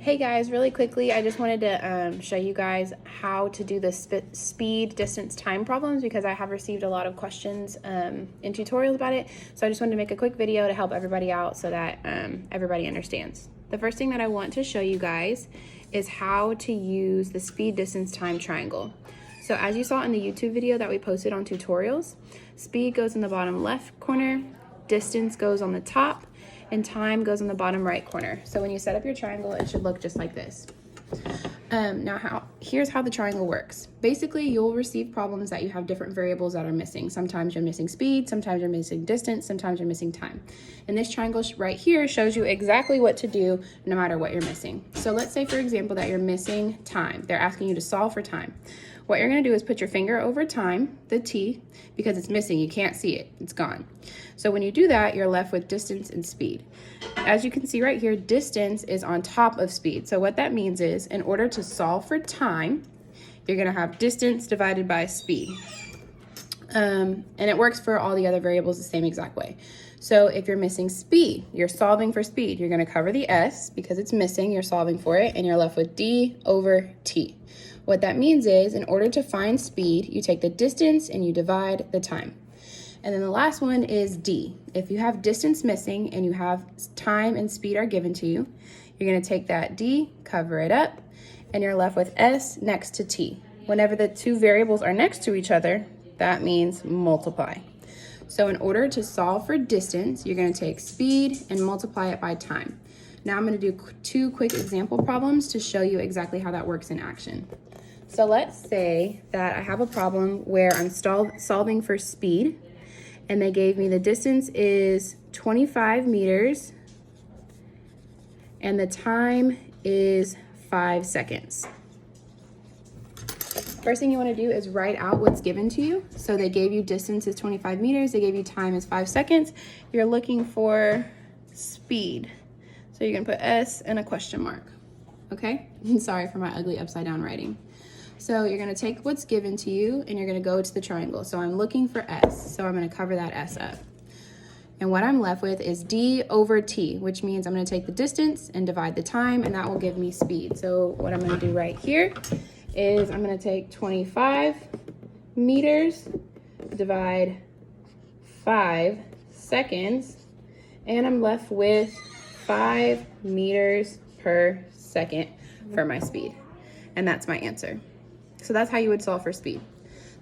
Hey guys, really quickly, I just wanted to show you guys how to do the speed, distance, time problems because I have received a lot of questions in tutorials about it. So I just wanted to make a quick video to help everybody out so that everybody understands. The first thing that I want to show you guys is how to use the speed, distance, time triangle. So as you saw in the YouTube video that we posted on tutorials, speed goes in the bottom left corner, distance goes on the top, and time goes in the bottom right corner. So when you set up your triangle, it should look just like this. Here's how the triangle works. Basically, you'll receive problems that you have different variables that are missing. Sometimes you're missing speed, sometimes you're missing distance, sometimes you're missing time. And this triangle right here shows you exactly what to do no matter what you're missing. So let's say, for example, that you're missing time. They're asking you to solve for time. What you're gonna do is put your finger over time, the T, because it's missing, you can't see it, it's gone. So when you do that, you're left with distance and speed. As you can see right here, distance is on top of speed. So what that means is, in order to solve for time, you're gonna have distance divided by speed. And it works for all the other variables the same exact way. So if you're missing speed, you're solving for speed, you're gonna cover the S because it's missing, you're solving for it, and you're left with D over T. What that means is, in order to find speed, you take the distance and you divide the time. And then the last one is D. If you have distance missing and you have time and speed are given to you, you're gonna take that D, cover it up, and you're left with S next to T. Whenever the two variables are next to each other, that means multiply. So in order to solve for distance, you're gonna take speed and multiply it by time. Now I'm gonna do two quick example problems to show you exactly how that works in action. So let's say that I have a problem where I'm solving for speed, and they gave me the distance is 25 meters, and the time is 5 seconds. First thing you want to do is write out what's given to you. So they gave you distance is 25 meters, they gave you time is 5 seconds. You're looking for speed. So you're gonna put S and a question mark, okay? Sorry for my ugly upside down writing. So you're gonna take what's given to you and you're gonna go to the triangle. So I'm looking for S, so I'm gonna cover that S up. And what I'm left with is D over T, which means I'm gonna take the distance and divide the time, and that will give me speed. So what I'm gonna do right here is I'm gonna take 25 meters, divide 5 seconds, and I'm left with 5 meters per second for my speed. And that's my answer. So that's how you would solve for speed.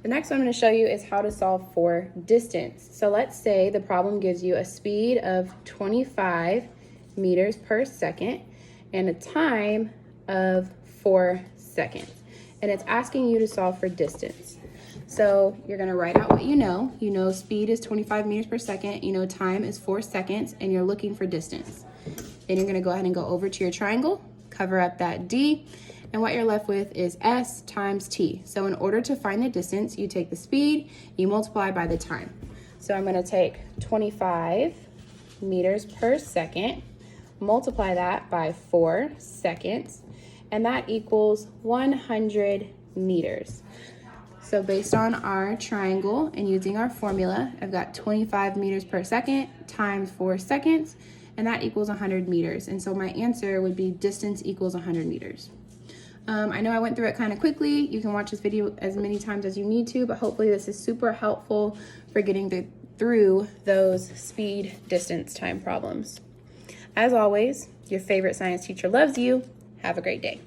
The next one I'm going to show you is how to solve for distance. So let's say the problem gives you a speed of 25 meters per second and a time of 4 seconds. And it's asking you to solve for distance. So you're going to write out what you know. You know speed is 25 meters per second. You know time is 4 seconds, and you're looking for distance. Then you're going to go ahead and go over to your triangle, cover up that D, and what you're left with is S times T. So in order to find the distance, you take the speed, you multiply by the time. So I'm gonna take 25 meters per second, multiply that by 4 seconds, and that equals 100 meters. So based on our triangle and using our formula, I've got 25 meters per second times 4 seconds, and that equals 100 meters. And so my answer would be distance equals 100 meters. I know I went through it kind of quickly. You can watch this video as many times as you need to, but hopefully this is super helpful for getting through those speed, distance, time problems. As always, your favorite science teacher loves you. Have a great day.